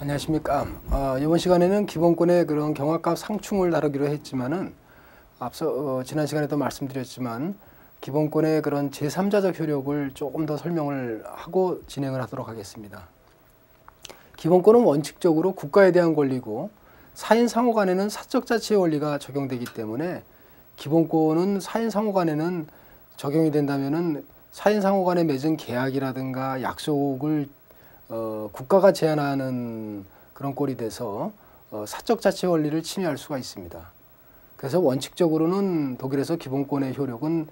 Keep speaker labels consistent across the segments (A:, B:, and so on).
A: 안녕하십니까. 이번 시간에는 기본권의 그런 경합값 상충을 다루기로 했지만은 앞서 지난 시간에도 말씀드렸지만 기본권의 그런 제3자적 효력을 조금 더 설명을 하고 진행을 하도록 하겠습니다. 기본권은 원칙적으로 국가에 대한 권리고 사인 상호 간에는 사적 자치의 원리가 적용되기 때문에 기본권은 사인 상호 간에는 적용이 된다면은 사인 상호 간에 맺은 계약이라든가 약속을 국가가 제한하는 그런 꼴이 돼서 사적 자치 원리를 침해할 수가 있습니다. 그래서 원칙적으로는 독일에서 기본권의 효력은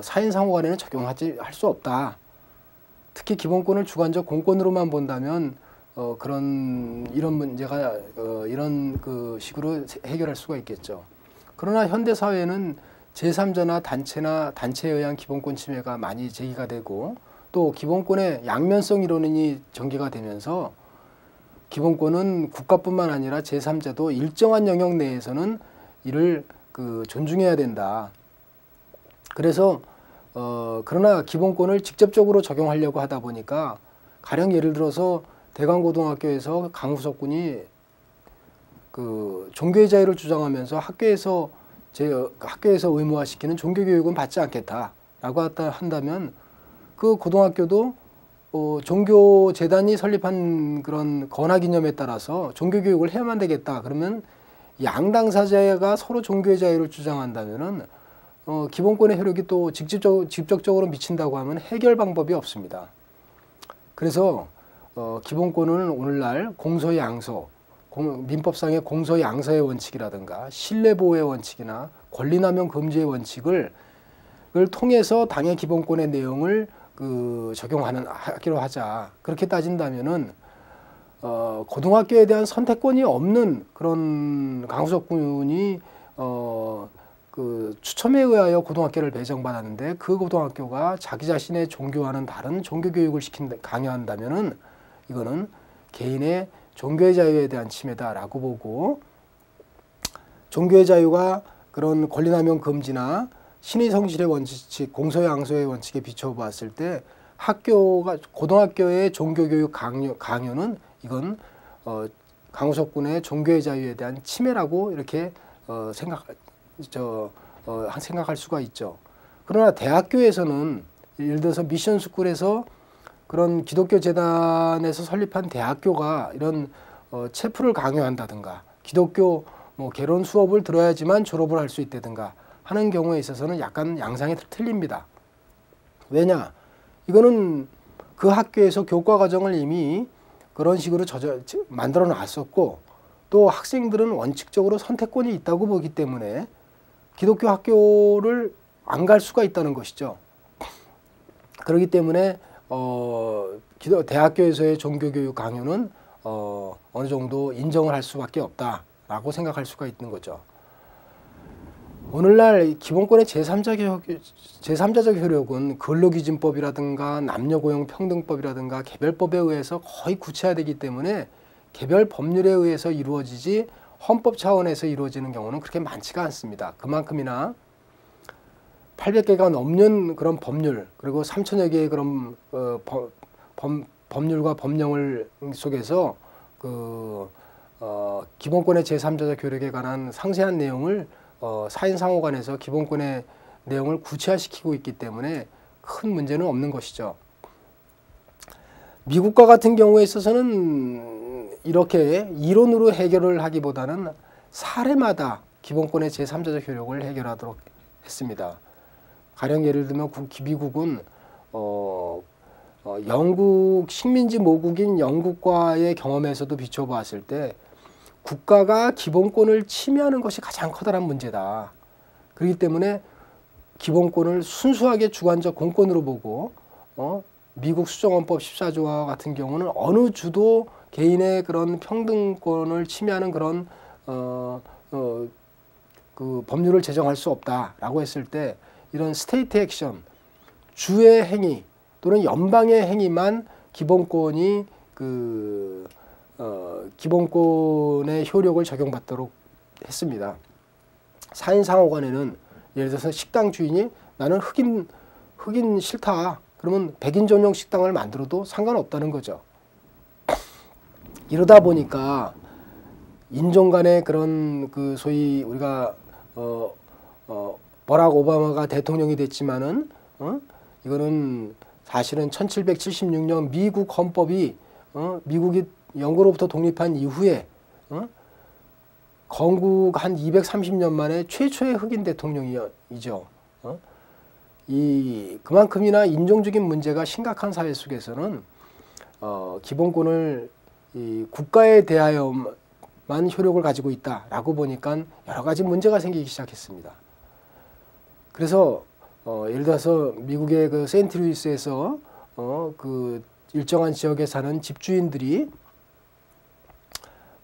A: 사인 상호 간에는 적용할 수 없다. 특히 기본권을 주관적 공권으로만 본다면 이런 문제가 이런 그 식으로 해결할 수가 있겠죠. 그러나 현대 사회에는 제3자나 단체에 의한 기본권 침해가 많이 제기가 되고 또 기본권의 양면성 이론이 전개가 되면서 기본권은 국가뿐만 아니라 제3자도 일정한 영역 내에서는 이를 존중해야 된다. 그래서 그러나 기본권을 직접적으로 적용하려고 하다 보니까 가령 예를 들어서 대강고등학교에서 강후석 군이 종교의 자유를 주장하면서 학교에서 의무화시키는 종교교육은 받지 않겠다라고 한다면 그 고등학교도 종교재단이 설립한 그런 건화기념에 따라서 종교교육을 해야만 되겠다. 그러면 양 당사자가 서로 종교의 자유를 주장한다면은 기본권의 효력이 또 직접적으로 미친다고 하면 해결 방법이 없습니다. 그래서 기본권은 오늘날 공소양서, 민법상의 공소양서의 원칙이라든가 신뢰보호의 원칙이나 권리남용 금지의 원칙을 통해서 당의 기본권의 내용을 적용하기로 하자. 그렇게 따진다면은 고등학교에 대한 선택권이 없는 그런 강후석 군이 추첨에 의하여 고등학교를 배정받았는데 그 고등학교가 자기 자신의 종교와는 다른 종교교육을 강요한다면은 이거는 개인의 종교의 자유에 대한 침해다라고 보고, 종교의 자유가 그런 권리남용 금지나 신의 성실의 원칙, 공소양서의 원칙에 비춰보았을 때 고등학교의 종교교육 강요는 이건 강후석 군의 종교의 자유에 대한 침해라고 이렇게 생각할 수가 있죠. 그러나 대학교에서는 예를 들어서 미션 스쿨에서 그런 기독교 재단에서 설립한 대학교가 이런 체프를 강요한다든가 기독교 개론 수업을 들어야지만 졸업을 할 수 있다든가 하는 경우에 있어서는 약간 양상이 틀립니다. 왜냐? 이거는 그 학교에서 교과 과정을 이미 그런 식으로 만들어 놨었고 또 학생들은 원칙적으로 선택권이 있다고 보기 때문에 기독교 학교를 안 갈 수가 있다는 것이죠. 그렇기 때문에 대학교에서의 종교교육 강요는 어느 정도 인정을 할 수밖에 없다라고 생각할 수가 있는 거죠. 오늘날 기본권의 제3자적 효력은 근로기준법이라든가 남녀고용평등법이라든가 개별법에 의해서 거의 구체화되기 때문에 개별 법률에 의해서 이루어지지 헌법 차원에서 이루어지는 경우는 그렇게 많지가 않습니다. 그만큼이나 800개가 넘는 그런 법률 그리고 3천여 개의 그런 법률과 법령을 속에서 기본권의 제3자적 효력에 관한 상세한 내용을 사인상호간에서 기본권의 내용을 구체화시키고 있기 때문에 큰 문제는 없는 것이죠. 미국과 같은 경우에 있어서는 이렇게 이론으로 해결을 하기보다는 사례마다 기본권의 제3자적 효력을 해결하도록 했습니다. 가령 예를 들면 미국은 영국 식민지 모국인 영국과의 경험에서도 비춰보았을 때 국가가 기본권을 침해하는 것이 가장 커다란 문제다. 그렇기 때문에 기본권을 순수하게 주관적 공권으로 보고 미국 수정헌법 14조와 같은 경우는 어느 주도 개인의 그런 평등권을 침해하는 그런 법률을 제정할 수 없다라고 했을 때 이런 스테이트 액션, 주의 행위 또는 연방의 행위만 기본권의 효력을 적용받도록 했습니다. 사인상호간에는 예를 들어서 식당 주인이 나는 흑인 싫다. 그러면 백인 전용 식당을 만들어도 상관없다는 거죠. 이러다 보니까 인종 간의 그런 그 소위 우리가 버락 오바마가 대통령이 됐지만은 이거는 사실은 1776년 미국 헌법이 미국이 영국으로부터 독립한 이후에 건국 한 230년 만에 최초의 흑인 대통령이죠. 이 그만큼이나 인종적인 문제가 심각한 사회 속에서는 기본권을 이 국가에 대하여만 효력을 가지고 있다라고 보니까 여러 가지 문제가 생기기 시작했습니다. 그래서 예를 들어서 미국의 그 세인트루이스에서 그 일정한 지역에 사는 집주인들이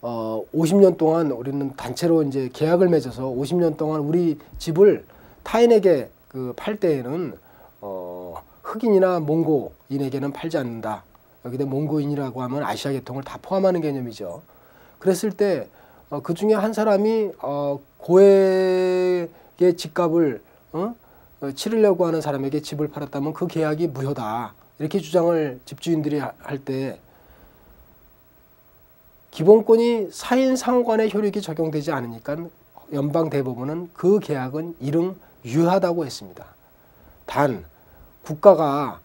A: 50년 동안 우리는 단체로 이제 계약을 맺어서 50년 동안 우리 집을 타인에게 그 팔 때에는 흑인이나 몽고인에게는 팔지 않는다. 여기다 몽고인이라고 하면 아시아 계통을 다 포함하는 개념이죠. 그랬을 때 그 중에 한 사람이 고액의 집값을 치르려고 하는 사람에게 집을 팔았다면 그 계약이 무효다. 이렇게 주장을 집주인들이 할 때 기본권이 사인 상호간의 효력이 적용되지 않으니까 연방 대법원은 그 계약은 일응 유효하다고 했습니다. 단 국가가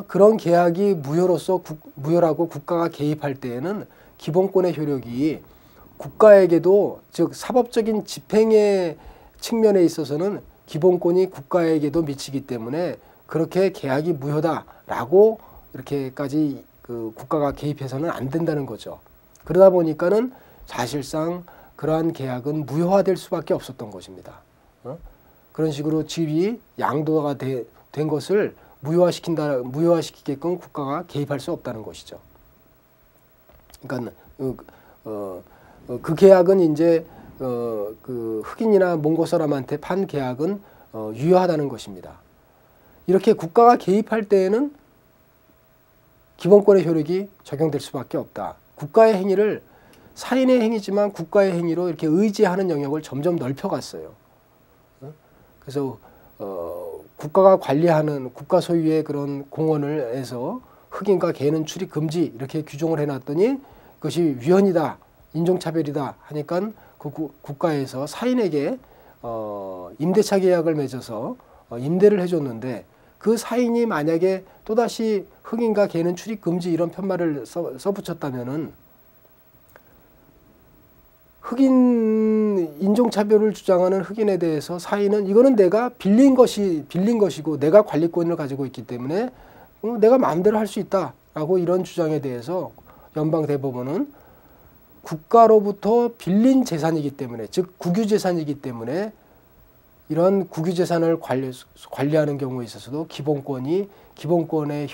A: 그런 계약이 무효라고 국가가 개입할 때에는 기본권의 효력이 국가에게도 즉 사법적인 집행의 측면에 있어서는 기본권이 국가에게도 미치기 때문에 그렇게 계약이 무효다라고 이렇게까지 그 국가가 개입해서는 안 된다는 거죠. 그러다 보니까는 사실상 그러한 계약은 무효화될 수밖에 없었던 것입니다. 그런 식으로 집이 양도가 된 것을 무효화시키게끔 국가가 개입할 수 없다는 것이죠. 그러니까 그 계약은 이제 그 흑인이나 몽고 사람한테 판 계약은 유효하다는 것입니다. 이렇게 국가가 개입할 때에는 기본권의 효력이 적용될 수밖에 없다. 국가의 행위를 사인의 행위지만 국가의 행위로 이렇게 의지하는 영역을 점점 넓혀갔어요. 그래서 국가가 관리하는 국가 소유의 그런 공원을 해서 흑인과 개는 출입 금지 이렇게 규정을 해놨더니 그것이 위헌이다, 인종차별이다 하니까 그 국가에서 사인에게 임대차 계약을 맺어서 임대를 해줬는데 그 사인이 만약에 또다시 흑인과 개는 출입 금지 이런 편말을 써붙였다면은 흑인 인종차별을 주장하는 흑인에 대해서 사인은 이거는 내가 빌린 것이고 내가 관리권을 가지고 있기 때문에 내가 마음대로 할 수 있다라고 이런 주장에 대해서 연방 대법원은 국가로부터 빌린 재산이기 때문에 즉 국유재산이기 때문에 이런 국유재산을 관리하는 경우에 있어서도 기본권의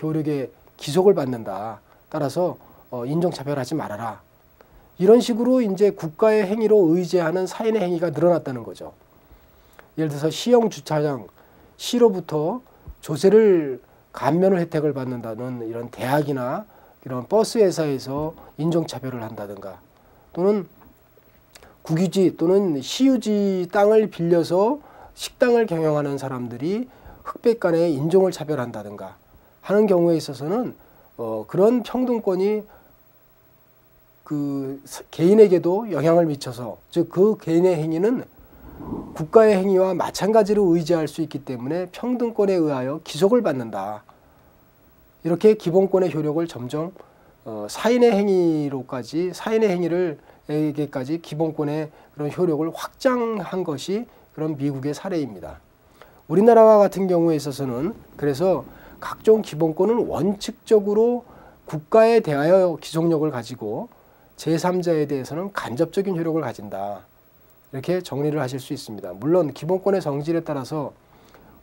A: 효력에 기속을 받는다. 따라서 인종차별하지 말아라. 이런 식으로 이제 국가의 행위로 의지하는 사인의 행위가 늘어났다는 거죠. 예를 들어서 시형 주차장, 시로부터 조세를 감면을 혜택을 받는다는 이런 대학이나 이런 버스 회사에서 인종차별을 한다든가 또는 국유지 또는 시유지 땅을 빌려서 식당을 경영하는 사람들이 흑백 간의 인종을 차별한다든가 하는 경우에 있어서는 그런 평등권이 그 개인에게도 영향을 미쳐서 즉 그 개인의 행위는 국가의 행위와 마찬가지로 의지할 수 있기 때문에 평등권에 의하여 기속을 받는다. 이렇게 기본권의 효력을 점점 사인의 행위에게까지 기본권의 그런 효력을 확장한 것이 그런 미국의 사례입니다. 우리나라와 같은 경우에 있어서는 그래서 각종 기본권은 원칙적으로 국가에 대하여 기속력을 가지고 제3자에 대해서는 간접적인 효력을 가진다. 이렇게 정리를 하실 수 있습니다. 물론 기본권의 성질에 따라서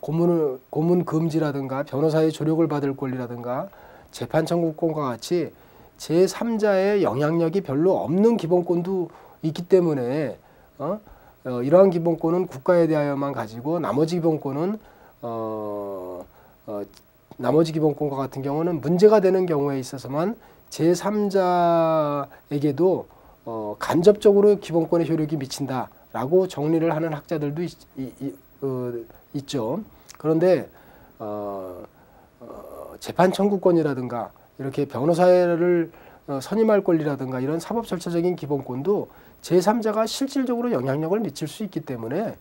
A: 고문 금지라든가 변호사의 조력을 받을 권리라든가 재판 청구권과 같이 제3자의 영향력이 별로 없는 기본권도 있기 때문에 이러한 기본권은 국가에 대하여만 가지고 나머지 기본권과 같은 경우는 문제가 되는 경우에 있어서만 제3자에게도 간접적으로 기본권의 효력이 미친다라고 정리를 하는 학자들도 있죠. 그런데 재판 청구권이라든가 이렇게 변호사를 선임할 권리라든가 이런 사법 절차적인 기본권도 제3자가 실질적으로 영향력을 미칠 수 있기 때문에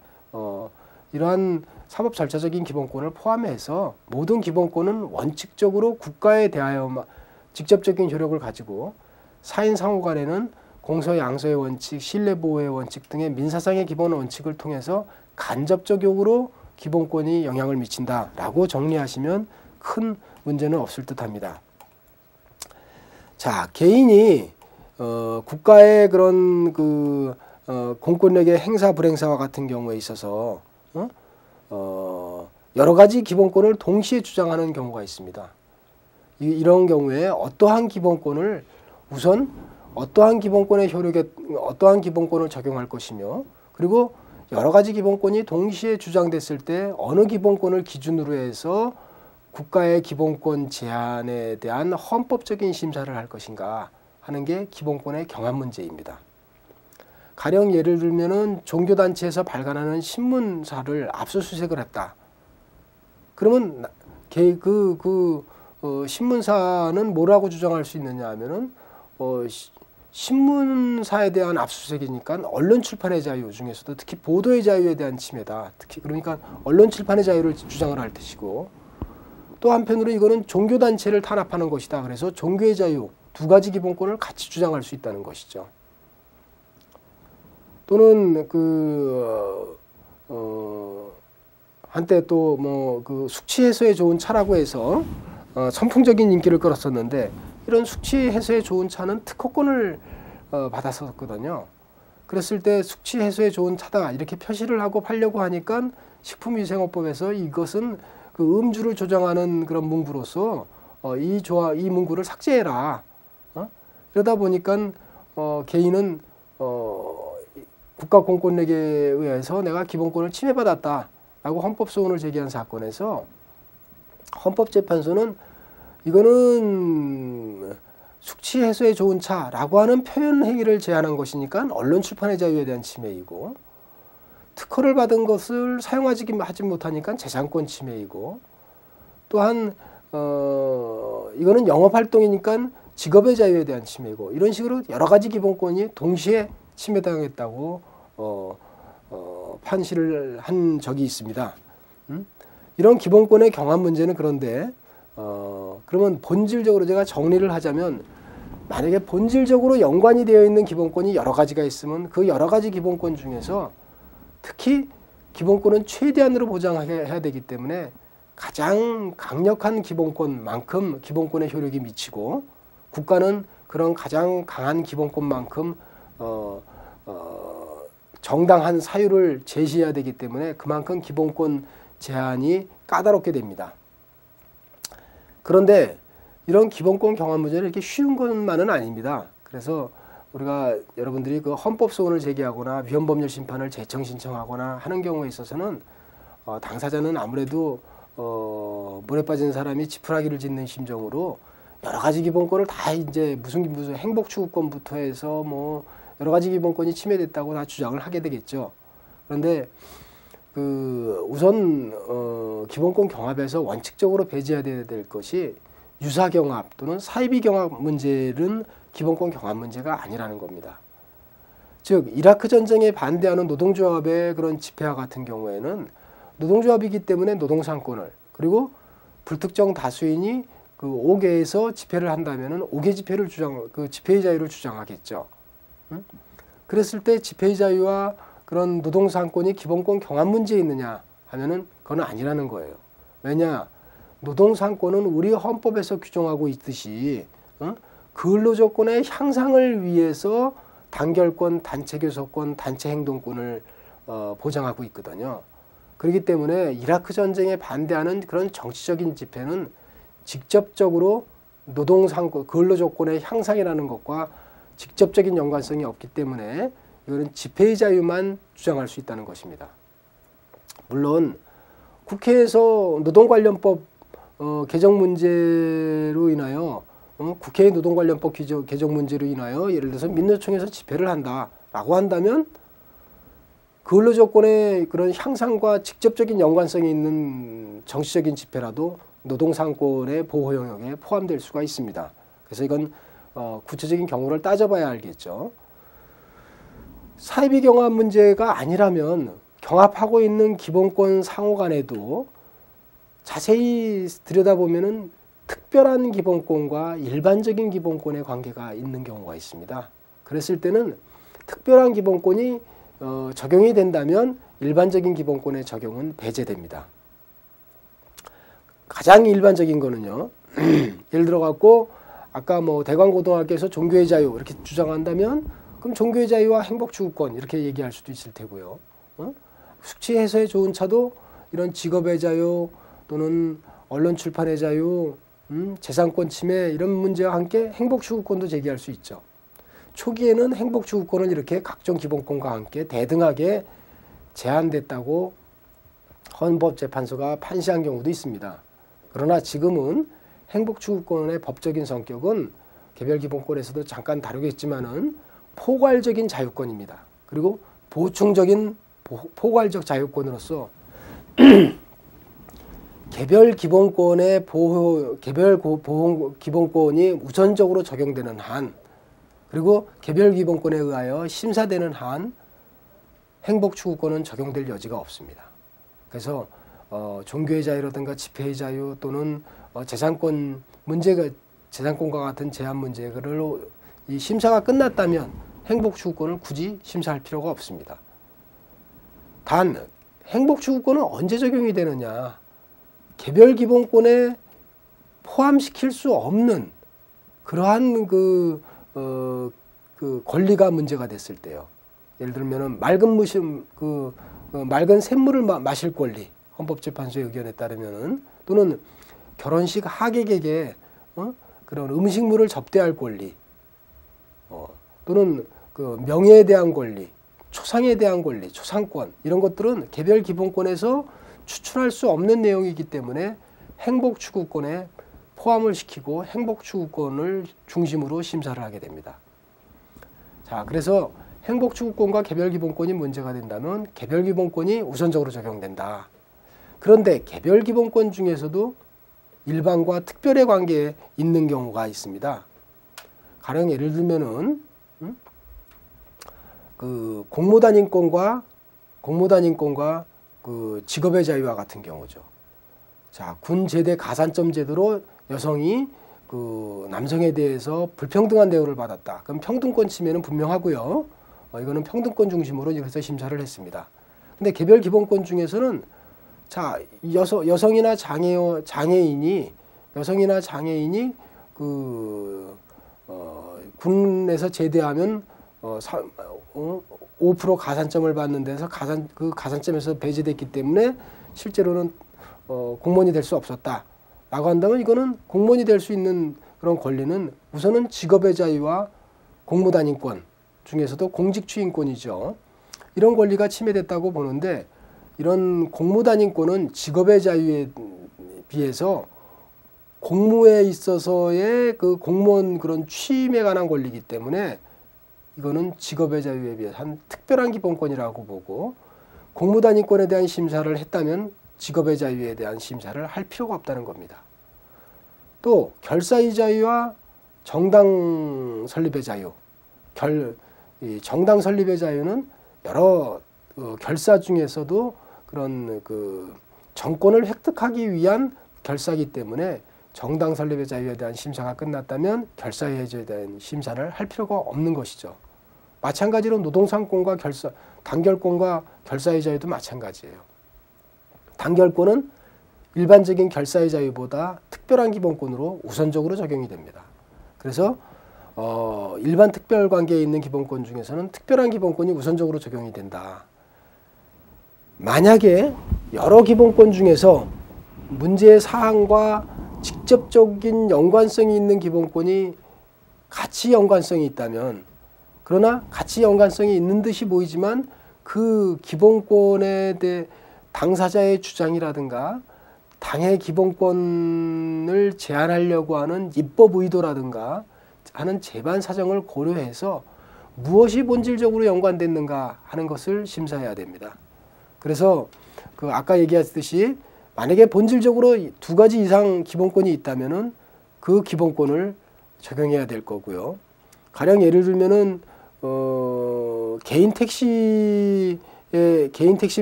A: 이러한 사법 절차적인 기본권을 포함해서 모든 기본권은 원칙적으로 국가에 대하여 직접적인 효력을 가지고 사인 상호 간에는 공소 양서의 원칙, 신뢰 보호의 원칙 등의 민사상의 기본 원칙을 통해서 간접적으로 기본권이 영향을 미친다라고 정리하시면 큰 문제는 없을 듯합니다. 자, 개인이 국가의 그런 공권력의 행사 불행사와 같은 경우에 있어서 여러 가지 기본권을 동시에 주장하는 경우가 있습니다. 이런 경우에 어떠한 기본권을 우선 어떠한 기본권의 효력에 어떠한 기본권을 적용할 것이며 그리고 여러 가지 기본권이 동시에 주장됐을 때 어느 기본권을 기준으로 해서 국가의 기본권 제한에 대한 헌법적인 심사를 할 것인가 하는 게 기본권의 경합 문제입니다. 가령 예를 들면은 종교단체에서 발간하는 신문사를 압수수색을 했다. 그러면 신문사는 뭐라고 주장할 수 있느냐 하면은 신문사에 대한 압수수색이니까 언론 출판의 자유 중에서도 특히 보도의 자유에 대한 침해다. 특히 그러니까 언론 출판의 자유를 주장을 할 것이고 또 한편으로 이거는 종교단체를 탄압하는 것이다. 그래서 종교의 자유 두 가지 기본권을 같이 주장할 수 있다는 것이죠. 또는 한때 또 숙취 해소에 좋은 차라고 해서 선풍적인 인기를 끌었었는데 이런 숙취 해소에 좋은 차는 특허권을 받았었거든요. 그랬을 때 숙취 해소에 좋은 차다 이렇게 표시를 하고 팔려고 하니까 식품위생업법에서 이것은 음주를 조장하는 그런 문구로서 이 문구를 삭제해라. 이러다 보니까 개인은 국가 공권력에 의해서 내가 기본권을 침해받았다라고 헌법소원을 제기한 사건에서 헌법재판소는 이거는 숙취 해소에 좋은 차라고 하는 표현 행위를 제한한 것이니까 언론 출판의 자유에 대한 침해이고 특허를 받은 것을 사용하지 못하니까 재산권 침해이고 또한 이거는 영업활동이니까 직업의 자유에 대한 침해이고 이런 식으로 여러 가지 기본권이 동시에 침해당했다고 판시를 한 적이 있습니다. 이런 기본권의 경합 문제는 그런데 그러면 본질적으로 제가 정리를 하자면 만약에 본질적으로 연관이 되어 있는 기본권이 여러 가지가 있으면 그 여러 가지 기본권 중에서 특히 기본권은 최대한으로 보장해야 되기 때문에 가장 강력한 기본권만큼 기본권의 효력이 미치고 국가는 그런 가장 강한 기본권만큼 정당한 사유를 제시해야 되기 때문에 그만큼 기본권 제한이 까다롭게 됩니다. 그런데 이런 기본권 경합 문제는 이렇게 쉬운 것만은 아닙니다. 그래서 우리가 여러분들이 그 헌법소원을 제기하거나 위헌법률 심판을 재청 신청하거나 하는 경우에 있어서는 당사자는 아무래도 물에 빠진 사람이 지푸라기를 짚는 심정으로 여러 가지 기본권을 다 이제 무슨 행복추구권부터 해서 뭐 여러 가지 기본권이 침해됐다고 다 주장을 하게 되겠죠. 그런데 우선 기본권 경합에서 원칙적으로 배제해야 될 것이 유사경합 또는 사이비경합 문제는 기본권 경합 문제가 아니라는 겁니다. 즉 이라크 전쟁에 반대하는 노동조합의 그런 집회와 같은 경우에는 노동조합이기 때문에 노동상권을 그리고 불특정 다수인이 그 5개에서 집회를 한다면은 5개 집회를 집회의 자유를 주장하겠죠. 그랬을 때 집회의 자유와 그런 노동상권이 기본권 경합 문제에 있느냐 하면은 그건 아니라는 거예요. 왜냐? 노동상권은 우리 헌법에서 규정하고 있듯이 근로조건의 향상을 위해서 단결권, 단체교섭권, 단체행동권을 보장하고 있거든요. 그렇기 때문에 이라크 전쟁에 반대하는 그런 정치적인 집회는 직접적으로 노동상권, 근로조건의 향상이라는 것과 직접적인 연관성이 없기 때문에 이거는 집회의 자유만 주장할 수 있다는 것입니다. 물론 국회에서 노동관련법 개정 문제로 인하여 국회의 노동관련법 개정 문제로 인하여 예를 들어서 민노총에서 집회를 한다라고 한다면 근로조건의 그런 향상과 직접적인 연관성이 있는 정치적인 집회라도 노동상권의 보호 영역에 포함될 수가 있습니다. 그래서 이건 구체적인 경우를 따져봐야 알겠죠. 사이비 경합 문제가 아니라면 경합하고 있는 기본권 상호 간에도 자세히 들여다보면은 특별한 기본권과 일반적인 기본권의 관계가 있는 경우가 있습니다. 그랬을 때는 특별한 기본권이 적용이 된다면 일반적인 기본권의 적용은 배제됩니다. 가장 일반적인 거는요. 예를 들어 갖고 아까 뭐 대광고등학교에서 종교의 자유 이렇게 주장한다면 그럼 종교의 자유와 행복추구권 이렇게 얘기할 수도 있을 테고요. 숙취 해소에 좋은 차도 이런 직업의 자유 또는 언론 출판의 자유, 재산권 침해 이런 문제와 함께 행복추구권도 제기할 수 있죠. 초기에는 행복추구권을 이렇게 각종 기본권과 함께 대등하게 제한됐다고 헌법재판소가 판시한 경우도 있습니다. 그러나 지금은 행복추구권의 법적인 성격은 개별기본권에서도 잠깐 다루겠지만은 포괄적인 자유권입니다. 그리고 보충적인 포괄적 자유권으로서 개별 기본권의 기본권이 우선적으로 적용되는 한 그리고 개별 기본권에 의하여 심사되는 한 행복추구권은 적용될 여지가 없습니다. 그래서 종교의 자유라든가 집회의 자유 또는 재산권과 같은 제한 문제를 이 심사가 끝났다면 행복추구권을 굳이 심사할 필요가 없습니다. 단 행복추구권은 언제 적용이 되느냐? 개별 기본권에 포함시킬 수 없는 그러한 그 권리가 문제가 됐을 때요. 예를 들면은 맑은 샘물을 마실 권리, 헌법재판소의 의견에 따르면은 또는 결혼식 하객에게 그런 음식물을 접대할 권리, 또는 그 명예에 대한 권리, 초상에 대한 권리, 초상권 이런 것들은 개별 기본권에서 추출할 수 없는 내용이기 때문에 행복추구권에 포함을 시키고 행복추구권을 중심으로 심사를 하게 됩니다. 자, 그래서 행복추구권과 개별기본권이 문제가 된다면 개별기본권이 우선적으로 적용된다. 그런데 개별기본권 중에서도 일반과 특별의 관계에 있는 경우가 있습니다. 가령 예를 들면은 그 공무단인권과 그 직업의 자유와 같은 경우죠. 자, 군 제대 가산점 제도로 여성이 그 남성에 대해서 불평등한 대우를 받았다. 그럼 평등권 침해는 분명하고요. 이거는 평등권 중심으로 그래서 심사를 했습니다. 근데 개별 기본권 중에서는 자, 여성이나 장애인이 군에서 제대하면 5% 가산점을 받는 데서 그 가산점에서 배제됐기 때문에 실제로는 공무원이 될 수 없었다. 라고 한다면 이거는 공무원이 될 수 있는 그런 권리는 우선은 직업의 자유와 공무단인권 중에서도 공직추인권이죠. 이런 권리가 침해됐다고 보는데 이런 공무단인권은 직업의 자유에 비해서 공무에 있어서의 그 공무원 그런 취임에 관한 권리이기 때문에 이거는 직업의 자유에 비해서 한 특별한 기본권이라고 보고 공무단인권에 대한 심사를 했다면 직업의 자유에 대한 심사를 할 필요가 없다는 겁니다. 또 결사의 자유와 정당 설립의 자유, 정당 설립의 자유는 여러 결사 중에서도 그런 그 정권을 획득하기 위한 결사이기 때문에 정당 설립의 자유에 대한 심사가 끝났다면 결사의 해제에 대한 심사를 할 필요가 없는 것이죠. 마찬가지로 노동상권과 단결권과 결사의 자유도 마찬가지예요. 단결권은 일반적인 결사의 자유보다 특별한 기본권으로 우선적으로 적용이 됩니다. 그래서 일반 특별 관계에 있는 기본권 중에서는 특별한 기본권이 우선적으로 적용이 된다. 만약에 여러 기본권 중에서 문제의 사항과 직접적인 연관성이 있는 기본권이 같이 연관성이 있다면 그러나 같이 연관성이 있는 듯이 보이지만 그 기본권에 대해 당사자의 주장이라든가 당의 기본권을 제한하려고 하는 입법 의도라든가 하는 재반 사정을 고려해서 무엇이 본질적으로 연관됐는가 하는 것을 심사해야 됩니다. 그래서 그 아까 얘기했듯이 만약에 본질적으로 두 가지 이상 기본권이 있다면은 그 기본권을 적용해야 될 거고요. 가령 예를 들면은 개인 택시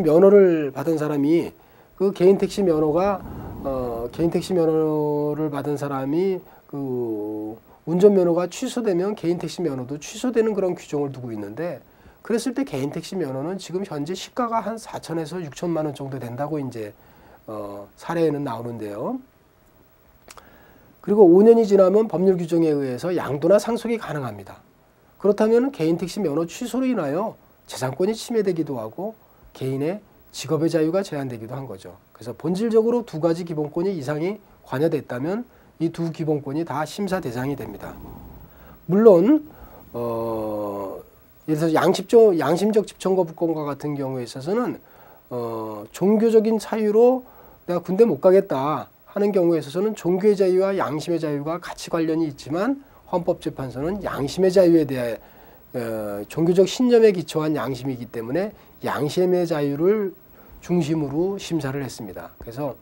A: 면허를 받은 사람이 그 개인 택시 면허를 받은 사람이 그 운전면허가 취소되면 개인 택시 면허도 취소되는 그런 규정을 두고 있는데, 그랬을 때 개인 택시 면허는 지금 현재 시가가 한 4천에서 6천만 원 정도 된다고 이제 사례에는 나오는데요. 그리고 5년이 지나면 법률 규정에 의해서 양도나 상속이 가능합니다. 그렇다면 개인 택시 면허 취소로 인하여 재산권이 침해되기도 하고 개인의 직업의 자유가 제한되기도 한 거죠. 그래서 본질적으로 두 가지 기본권이 이상이 관여됐다면 이 두 기본권이 다 심사 대상이 됩니다. 물론 예를 들어서 양심적 집행 거부권과 같은 경우에 있어서는 종교적인 사유로 내가 군대 못 가겠다 하는 경우에 있어서는 종교의 자유와 양심의 자유가 같이 관련이 있지만, 헌법재판소는 양심의 자유에 대해 종교적 신념에 기초한 양심이기 때문에 양심의 자유를 중심으로 심사를 했습니다. 그래서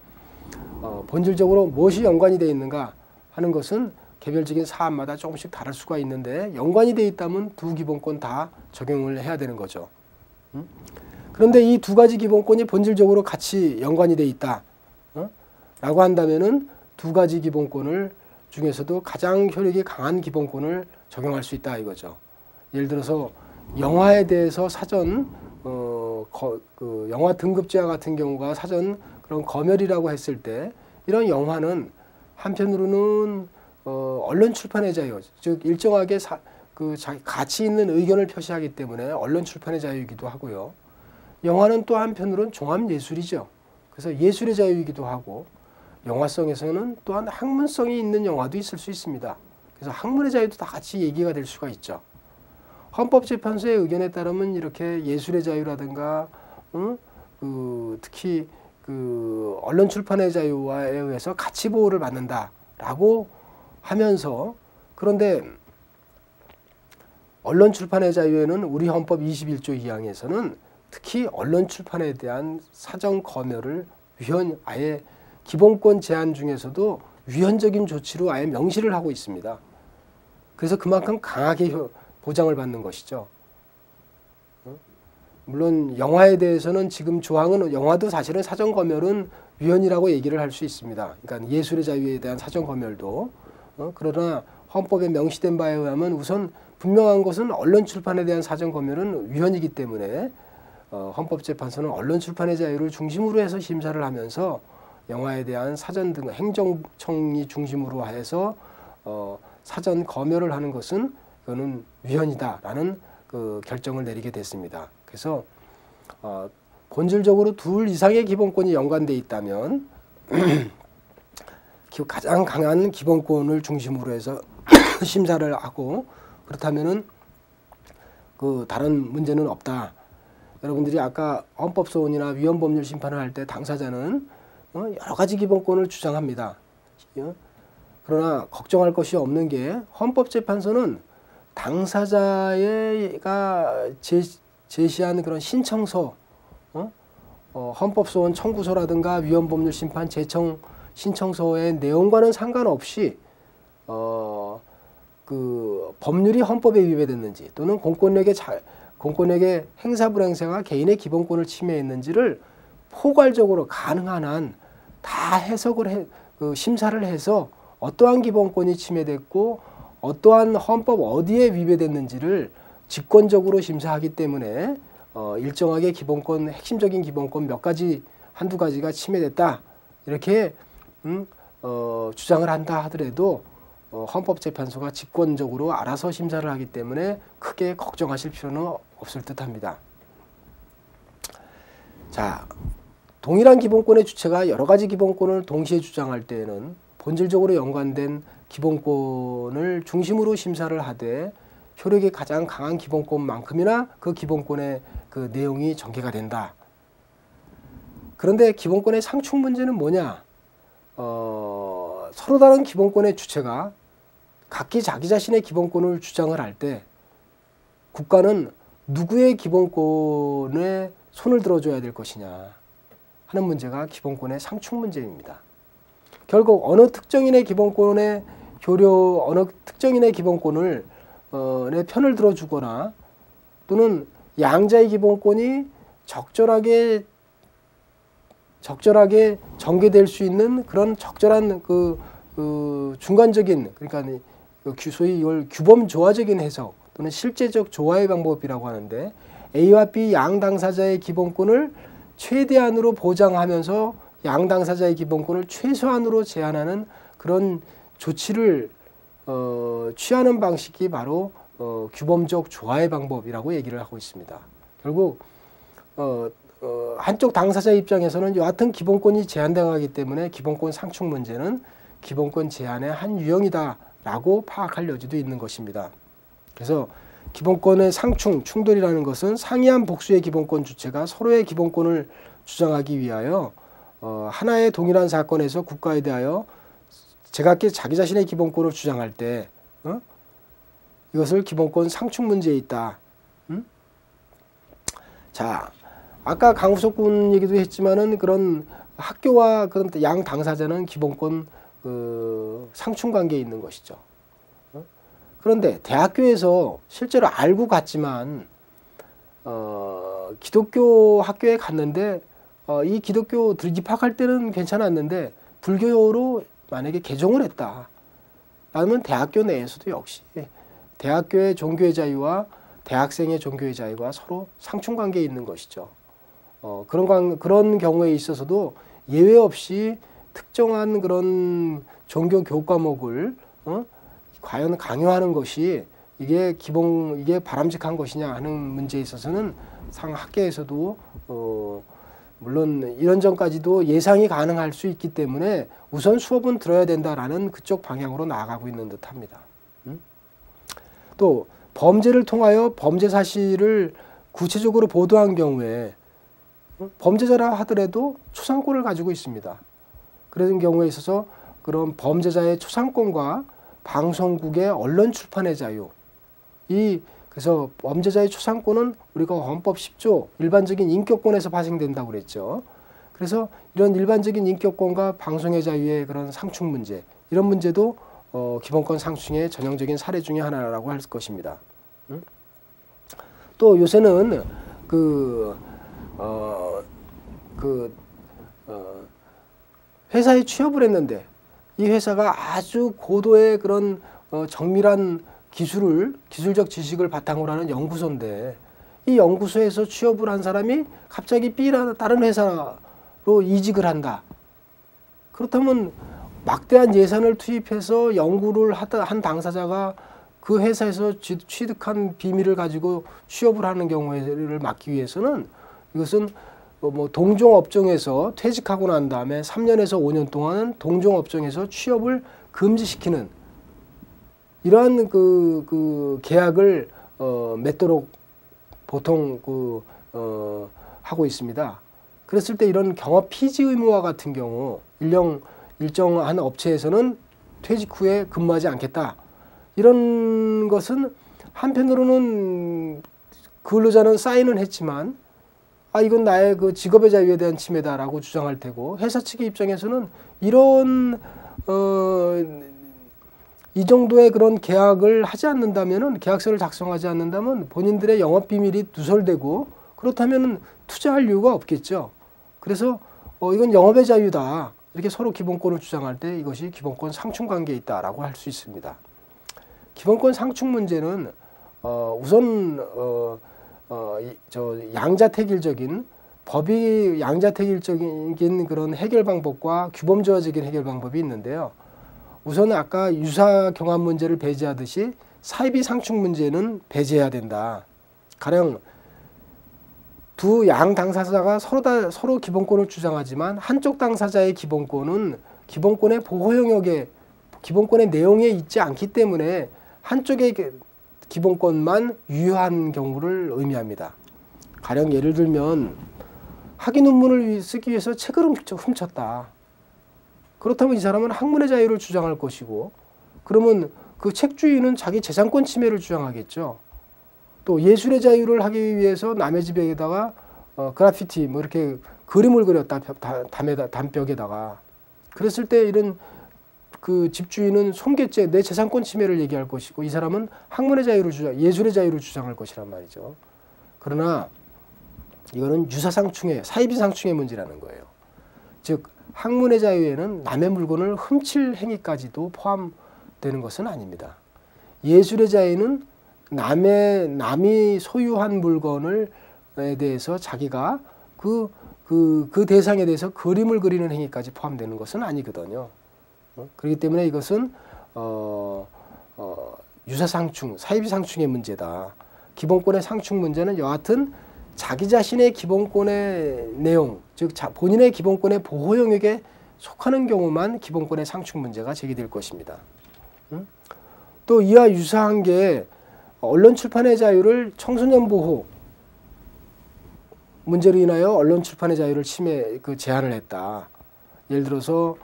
A: 본질적으로 무엇이 연관이 되어 있는가 하는 것은 개별적인 사안마다 조금씩 다를 수가 있는데, 연관이 되어 있다면 두 기본권 다 적용을 해야 되는 거죠. 그런데 이 두 가지 기본권이 본질적으로 같이 연관이 되어 있다 라고 한다면은 두 가지 기본권을 중에서도 가장 효력이 강한 기본권을 적용할 수 있다 이거죠. 예를 들어서 영화에 대해서 사전 영화 등급제와 같은 경우가 사전 그런 검열이라고 했을 때, 이런 영화는 한편으로는 언론 출판의 자유, 즉 일정하게 가치 있는 의견을 표시하기 때문에 언론 출판의 자유이기도 하고요. 영화는 또 한편으로는 종합 예술이죠. 그래서 예술의 자유이기도 하고, 영화성에서는 또한 학문성이 있는 영화도 있을 수 있습니다. 그래서 학문의 자유도 다 같이 얘기가 될 수가 있죠. 헌법재판소의 의견에 따르면 이렇게 예술의 자유라든가 특히 그 언론 출판의 자유에 의해서 가치 보호를 받는다라고 하면서, 그런데 언론 출판의 자유에는 우리 헌법 21조 2항에서는 특히 언론 출판에 대한 사전 검열을 아예 기본권 제한 중에서도 위헌적인 조치로 아예 명시를 하고 있습니다. 그래서 그만큼 강하게 보장을 받는 것이죠. 물론 영화에 대해서는 지금 조항은, 영화도 사실은 사전 검열은 위헌이라고 얘기를 할 수 있습니다. 그러니까 예술의 자유에 대한 사전 검열도. 그러나 헌법에 명시된 바에 의하면 우선 분명한 것은 언론 출판에 대한 사전 검열은 위헌이기 때문에 헌법재판소는 언론 출판의 자유를 중심으로 해서 심사를 하면서 영화에 대한 사전 등 행정청이 중심으로 해서 사전 검열을 하는 것은 이거는 위헌이다라는 그 결정을 내리게 됐습니다. 그래서 본질적으로 둘 이상의 기본권이 연관돼 있다면 가장 강한 기본권을 중심으로 해서 심사를 하고, 그렇다면은 그 다른 문제는 없다. 여러분들이 아까 헌법소원이나 위헌법률 심판을 할 때 당사자는 여러 가지 기본권을 주장합니다. 그러나 걱정할 것이 없는 게, 헌법재판소는 당사자가 제시한 그런 신청서, 헌법소원 청구서라든가 위헌법률 심판 제청 신청서의 내용과는 상관없이 그 법률이 헌법에 위배됐는지 또는 공권력의 행사 불행사가 개인의 기본권을 침해했는지를 포괄적으로 가능한 한 다 해석을 심사를 해서 어떠한 기본권이 침해됐고 어떠한 헌법 어디에 위배됐는지를 직권적으로 심사하기 때문에 일정하게 기본권, 핵심적인 기본권 몇 가지, 한두 가지가 침해됐다 이렇게 주장을 한다 하더라도 헌법재판소가 직권적으로 알아서 심사를 하기 때문에 크게 걱정하실 필요는 없을 듯합니다. 자, 동일한 기본권의 주체가 여러 가지 기본권을 동시에 주장할 때에는 본질적으로 연관된 기본권을 중심으로 심사를 하되 효력이 가장 강한 기본권만큼이나 그 기본권의 그 내용이 전개가 된다. 그런데 기본권의 상충 문제는 뭐냐? 서로 다른 기본권의 주체가 각기 자기 자신의 기본권을 주장을 할 때 국가는 누구의 기본권에 손을 들어줘야 될 것이냐 하는 문제가 기본권의 상충 문제입니다. 결국 어느 특정인의 기본권에 어느 특정인의 기본권을 내 편을 들어주거나 또는 양자의 기본권이 적절하게 전개될 수 있는 그런 적절한 중간적인, 그러니까 소위 이걸 규범 조화적인 해석 또는 실제적 조화의 방법이라고 하는데, A와 B 양 당사자의 기본권을 최대한으로 보장하면서 양 당사자의 기본권을 최소한으로 제한하는 그런 조치를 취하는 방식이 바로 규범적 조화의 방법이라고 얘기를 하고 있습니다. 결국 한쪽 당사자 입장에서는 여하튼 기본권이 제한당하기 때문에 기본권 상충 문제는 기본권 제한의 한 유형이다라고 파악할 여지도 있는 것입니다. 그래서 기본권의 상충, 충돌이라는 것은 상이한 복수의 기본권 주체가 서로의 기본권을 주장하기 위하여 하나의 동일한 사건에서 국가에 대하여 제각기 자기 자신의 기본권을 주장할 때 이것을 기본권 상충 문제에 있다. 자, 아까 강후석 군 얘기도 했지만은 그런 학교와 그런 양 당사자는 기본권 상충 관계에 있는 것이죠. 그런데 대학교에서 실제로 알고 갔지만 기독교 학교에 갔는데 이 기독교 입학할 때는 괜찮았는데 불교로 만약에 개종을 했다. 라면 대학교 내에서도 역시 대학교의 종교의 자유와 대학생의 종교의 자유가 서로 상충 관계에 있는 것이죠. 그런 경우에 있어서도 예외 없이 특정한 그런 종교 교육 과목을 과연 강요하는 것이 이게 바람직한 것이냐 하는 문제에 있어서는 학계에서도 물론 이런 점까지도 예상이 가능할 수 있기 때문에 우선 수업은 들어야 된다라는 그쪽 방향으로 나아가고 있는 듯합니다. 또 범죄를 통하여 범죄 사실을 구체적으로 보도한 경우에 범죄자라 하더라도 초상권을 가지고 있습니다. 그런 경우에 있어서 그런 범죄자의 초상권과 방송국의 언론 출판의 자유, 그래서 범죄자의 초상권은 우리가 헌법 10조 일반적인 인격권에서 발생된다고 그랬죠. 그래서 이런 일반적인 인격권과 방송의 자유의 그런 상충 문제, 이런 문제도 기본권 상충의 전형적인 사례 중에 하나라고 할 것입니다. 또 요새는 회사에 취업을 했는데 이 회사가 아주 고도의 그런 정밀한 기술적 지식을 바탕으로 하는 연구소인데 이 연구소에서 취업을 한 사람이 갑자기 다른 회사로 이직을 한다. 그렇다면 막대한 예산을 투입해서 연구를 한 당사자가 그 회사에서 취득한 비밀을 가지고 취업을 하는 경우를 막기 위해서는 이것은 동종업종에서 퇴직하고 난 다음에 3년에서 5년 동안은 동종업종에서 취업을 금지시키는 이러한 계약을 맺도록 보통 하고 있습니다. 그랬을 때 이런 경업 피지 의무와 같은 경우 일정한 업체에서는 퇴직 후에 근무하지 않겠다. 이런 것은 한편으로는 근로자는 사인은 했지만 이건 나의 직업의 자유에 대한 침해다라고 주장할 테고 회사 측의 입장에서는 이런 이 정도의 그런 계약을 하지 않는다면은 계약서를 작성하지 않는다면 본인들의 영업 비밀이 누설되고 그렇다면은 투자할 이유가 없겠죠. 그래서 이건 영업의 자유다. 이렇게 서로 기본권을 주장할 때 이것이 기본권 상충 관계에 있다라고 할 수 있습니다. 기본권 상충 문제는 우선 양자택일적인 법이 양자택일적인 그런 해결 방법과 규범조화적인 해결 방법이 있는데요. 우선 아까 유사 경합 문제를 배제하듯이 사이비 상충 문제는 배제해야 된다. 가령 두 양 당사자가 서로 기본권을 주장하지만 한쪽 당사자의 기본권은 기본권의 보호 영역에 기본권의 내용에 있지 않기 때문에 한쪽의 기본권만 유효한 경우를 의미합니다. 가령 예를 들면 학위 논문을 쓰기 위해서 책을 훔쳤다. 그렇다면 이 사람은 학문의 자유를 주장할 것이고 그러면 그 책주인은 자기 재산권 침해를 주장하겠죠. 또 예술의 자유를 하기 위해서 남의 집에다가 그래피티 이렇게 그림을 그렸다. 담벽에다가. 그랬을 때 이런 그 집주인은 손괴죄, 내 재산권 침해를 얘기할 것이고 이 사람은 학문의 자유를 예술의 자유를 주장할 것이란 말이죠. 그러나 이거는 유사상충의 사이비상충의 문제라는 거예요. 즉 학문의 자유에는 남의 물건을 훔칠 행위까지도 포함되는 것은 아닙니다. 예술의 자유는 남이 소유한 물건에 대해서 자기가 그 대상에 대해서 그림을 그리는 행위까지 포함되는 것은 아니거든요. 그렇기 때문에 이것은 유사상충, 사이비상충의 문제다. 기본권의 상충 문제는 여하튼 자기 자신의 기본권의 내용, 즉 본인의 기본권의 보호 영역에 속하는 경우만 기본권의 상충 문제가 제기될 것입니다. 또 이와 유사한 게 언론 출판의 자유를 청소년 보호 문제로 인하여 언론 출판의 자유를 제한을 했다. 예를 들어서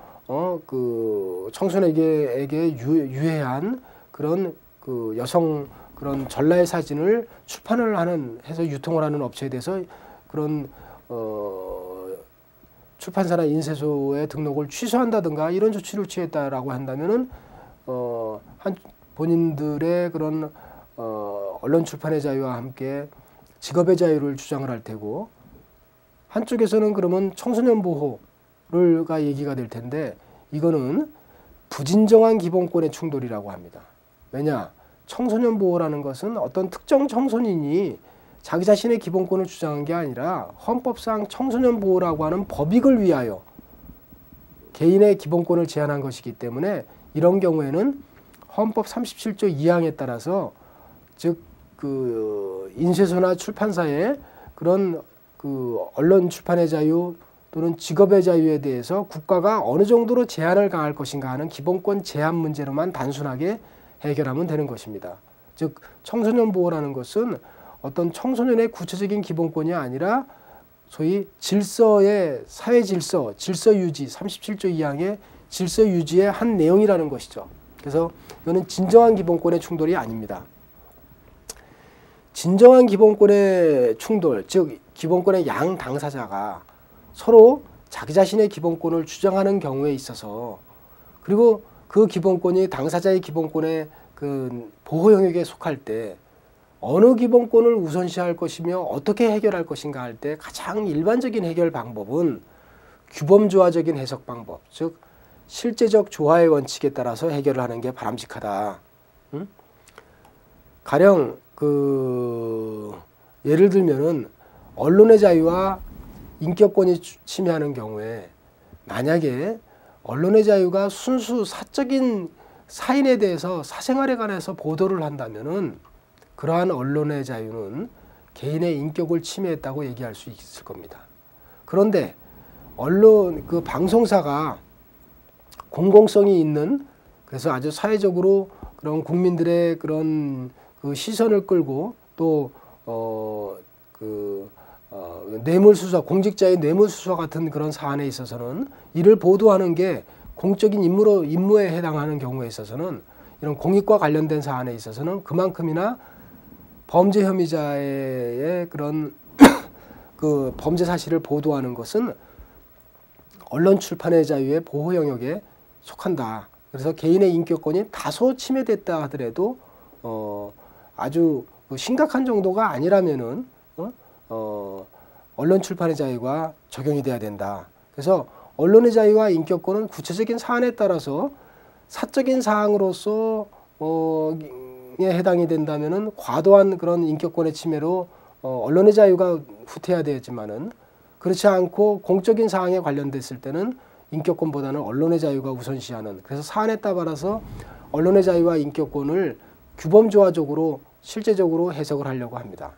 A: 그 청소년에게 유해한 그런 그 여성 그런 전라의 사진을 출판을 해서 유통을 하는 업체에 대해서 그런 출판사나 인쇄소의 등록을 취소한다든가 이런 조치를 취했다라고 한다면은 본인들의 그런 언론 출판의 자유와 함께 직업의 자유를 주장을 할 테고 한쪽에서는 그러면 청소년 보호가 얘기가 될 텐데 이거는 부진정한 기본권의 충돌이라고 합니다. 왜냐? 청소년 보호라는 것은 어떤 특정 청소년이 자기 자신의 기본권을 주장한 게 아니라 헌법상 청소년 보호라고 하는 법익을 위하여 개인의 기본권을 제한한 것이기 때문에 이런 경우에는 헌법 37조 2항에 따라서 즉 그 인쇄소나 출판사의 그런 그 언론 출판의 자유 또는 직업의 자유에 대해서 국가가 어느 정도로 제한을 가할 것인가 하는 기본권 제한 문제로만 단순하게 해결하면 되는 것입니다. 즉 청소년 보호라는 것은 어떤 청소년의 구체적인 기본권이 아니라 소위 질서의 사회 질서 유지 37조 2항의 질서 유지의 한 내용이라는 것이죠. 그래서 이거는 진정한 기본권의 충돌이 아닙니다. 진정한 기본권의 충돌, 즉 기본권의 양 당사자가 서로 자기 자신의 기본권을 주장하는 경우에 있어서 그리고 그 기본권이 당사자의 기본권의 그 보호 영역에 속할 때 어느 기본권을 우선시할 것이며 어떻게 해결할 것인가 할 때 가장 일반적인 해결 방법은 규범조화적인 해석 방법, 즉 실제적 조화의 원칙에 따라서 해결을 하는 게 바람직하다. 가령 예를 들면은 언론의 자유와 인격권이 침해하는 경우에 만약에 언론의 자유가 순수 사적인 사인에 대해서 사생활에 관해서 보도를 한다면은 그러한 언론의 자유는 개인의 인격을 침해했다고 얘기할 수 있을 겁니다. 그런데 방송사가 공공성이 있는 그래서 아주 사회적으로 그런 국민들의 그런 그 시선을 끌고 또 뇌물수사, 공직자의 뇌물수사 같은 그런 사안에 있어서는 이를 보도하는 게 공적인 임무에 해당하는 경우에 있어서는 이런 공익과 관련된 사안에 있어서는 그만큼이나 범죄 혐의자의 그런 그 범죄 사실을 보도하는 것은 언론 출판의 자유의 보호 영역에 속한다. 그래서 개인의 인격권이 다소 침해됐다 하더라도 아주 심각한 정도가 아니라면은 언론 출판의 자유가 적용이 돼야 된다. 그래서 언론의 자유와 인격권은 구체적인 사안에 따라서 사적인 사항으로서 해당이 된다면은 과도한 그런 인격권의 침해로 언론의 자유가 후퇴해야 되지만은 그렇지 않고 공적인 사항에 관련됐을 때는 인격권보다는 언론의 자유가 우선시하는 그래서 사안에 따라서 언론의 자유와 인격권을 규범조화적으로 실제적으로 해석을 하려고 합니다.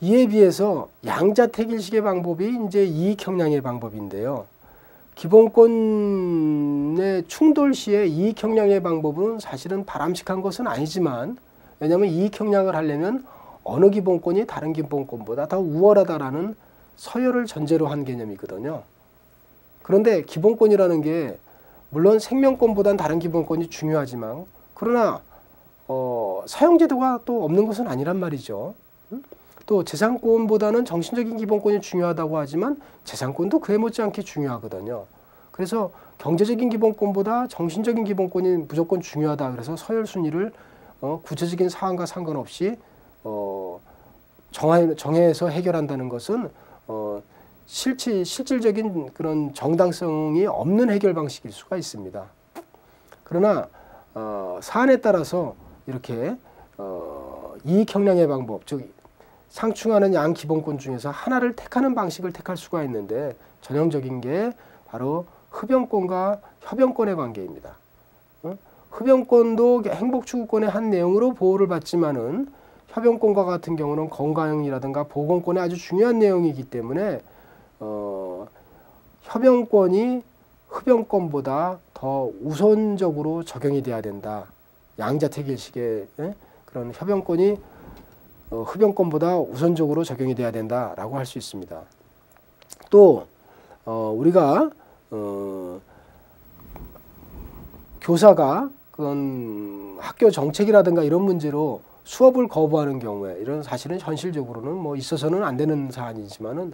A: 이에 비해서 양자택일식의 방법이 이제 이익형량의 방법인데요. 기본권의 충돌 시에 이익형량의 방법은 사실은 바람직한 것은 아니지만 왜냐하면 이익형량을 하려면 어느 기본권이 다른 기본권보다 더 우월하다라는 서열을 전제로 한 개념이거든요. 그런데 기본권이라는 게 물론 생명권보다는 다른 기본권이 중요하지만 그러나 사용제도가 또 없는 것은 아니란 말이죠. 또 재산권보다는 정신적인 기본권이 중요하다고 하지만 재산권도 그에 못지않게 중요하거든요. 그래서 경제적인 기본권보다 정신적인 기본권이 무조건 중요하다. 그래서 서열 순위를 구체적인 사안과 상관없이 정해서 해결한다는 것은 실질적인 그런 정당성이 없는 해결 방식일 수가 있습니다. 그러나 사안에 따라서 이렇게 이익 형량의 방법, 즉 상충하는 양 기본권 중에서 하나를 택하는 방식을 택할 수가 있는데 전형적인 게 바로 흡연권과 협연권의 관계입니다. 흡연권도 행복추구권의 한 내용으로 보호를 받지만은 협연권과 같은 경우는 건강이라든가 보건권의 아주 중요한 내용이기 때문에 협연권이 흡연권보다 더 우선적으로 적용이 돼야 된다. 양자택일식의 그런 협연권이 흡연권보다 우선적으로 적용이 돼야 된다라고 할 수 있습니다. 또 우리가 교사가 그런 학교 정책이라든가 이런 문제로 수업을 거부하는 경우에 이런 사실은 현실적으로는 뭐 있어서는 안 되는 사안이지만은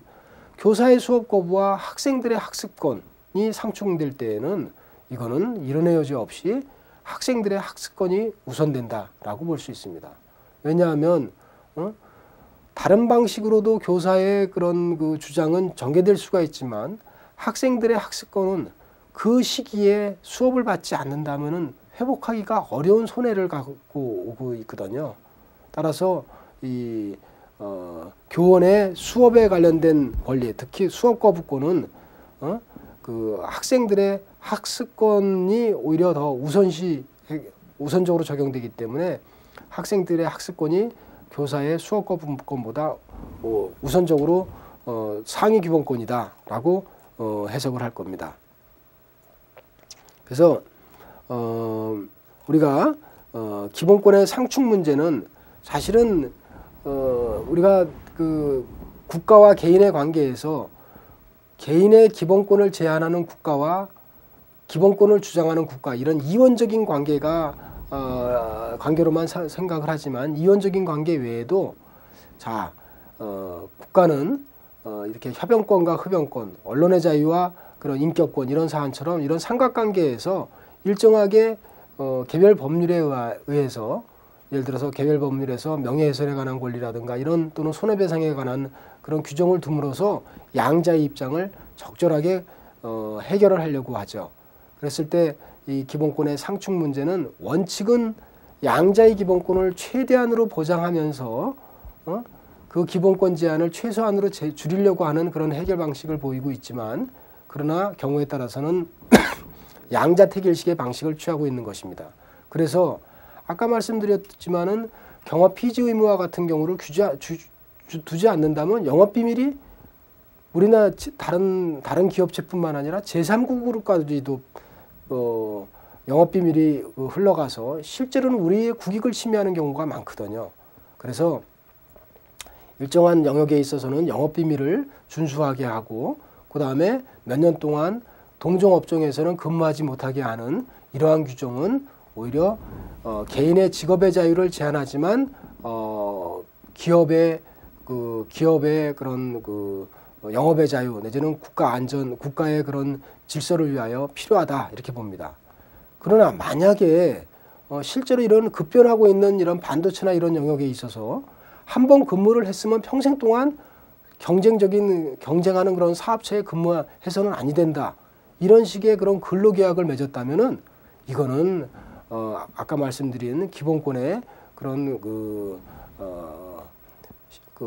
A: 교사의 수업 거부와 학생들의 학습권이 상충될 때에는 이거는 이론의 여지 없이 학생들의 학습권이 우선된다라고 볼 수 있습니다. 왜냐하면 다른 방식으로도 교사의 그런 그 주장은 전개될 수가 있지만 학생들의 학습권은 그 시기에 수업을 받지 않는다면은 회복하기가 어려운 손해를 갖고 오고 있거든요. 따라서 이 교원의 수업에 관련된 권리, 특히 수업 거부권은 그 학생들의 학습권이 오히려 더 우선적으로 적용되기 때문에 학생들의 학습권이 교사의 수업 거부권보다 우선적으로 상위 기본권이다라고 해석을 할 겁니다. 그래서 우리가 기본권의 상충 문제는 사실은 우리가 그 국가와 개인의 관계에서 개인의 기본권을 제한하는 국가와 기본권을 주장하는 국가 이런 이원적인 관계로만 생각을 하지만 이원적인 관계 외에도 국가는 이렇게 협연권과 흡연권, 언론의 자유와 그런 인격권 이런 사안처럼 이런 삼각관계에서 일정하게 개별 법률에 의해서 예를 들어서 개별 법률에서 명예훼손에 관한 권리라든가 이런 또는 손해배상에 관한 그런 규정을 둠으로써 양자의 입장을 적절하게 해결을 하려고 하죠. 그랬을 때 이 기본권의 상충 문제는 원칙은 양자의 기본권을 최대한으로 보장하면서 그 기본권 제한을 최소한으로 줄이려고 하는 그런 해결 방식을 보이고 있지만 그러나 경우에 따라서는 양자택일식의 방식을 취하고 있는 것입니다. 그래서 아까 말씀드렸지만은 경업 피지 의무와 같은 경우를 두지 않는다면 영업비밀이 우리나라 다른 기업체뿐만 아니라 제3국으로까지도 영업비밀이 흘러가서 실제로는 우리의 국익을 침해하는 경우가 많거든요. 그래서 일정한 영역에 있어서는 영업비밀을 준수하게 하고 그 다음에 몇 년 동안 동종업종에서는 근무하지 못하게 하는 이러한 규정은 오히려 개인의 직업의 자유를 제한하지만 기업의 그런 영업의 자유 내지는 국가 안전, 국가의 그런 질서를 위하여 필요하다 이렇게 봅니다. 그러나 만약에 실제로 이런 급변하고 있는 이런 반도체나 이런 영역에 있어서 한 번 근무를 했으면 평생 동안 경쟁하는 그런 사업체에 근무해서는 아니 된다. 이런 식의 그런 근로계약을 맺었다면은 이거는 아까 말씀드린 기본권의 그런 그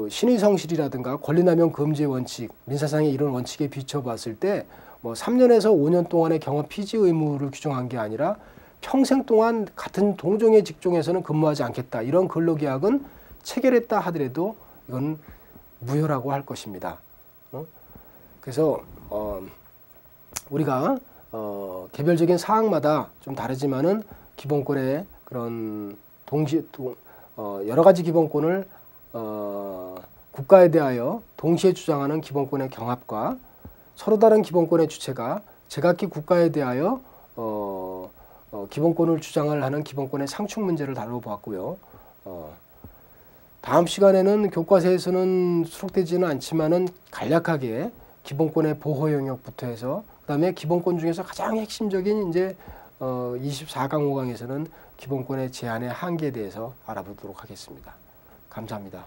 A: 신의성실이라든가 권리남용 금지의 원칙, 민사상의 이런 원칙에 비춰봤을 때 뭐 3년에서 5년 동안의 경업 피지 의무를 규정한 게 아니라 평생 동안 같은 동종의 직종에서는 근무하지 않겠다. 이런 근로계약은 체결했다 하더라도 이건 무효라고 할 것입니다. 그래서 우리가 개별적인 사항마다 좀 다르지만은 기본권의 그런 여러 가지 기본권을 국가에 대하여 동시에 주장하는 기본권의 경합과 서로 다른 기본권의 주체가 제각기 국가에 대하여 기본권을 주장을 하는 기본권의 상충 문제를 다뤄보았고요. 다음 시간에는 교과서에서는 수록되지는 않지만은 간략하게 기본권의 보호 영역부터 해서 그다음에 기본권 중에서 가장 핵심적인 이제 24강 5강에서는 기본권의 제한의 한계에 대해서 알아보도록 하겠습니다. 감사합니다.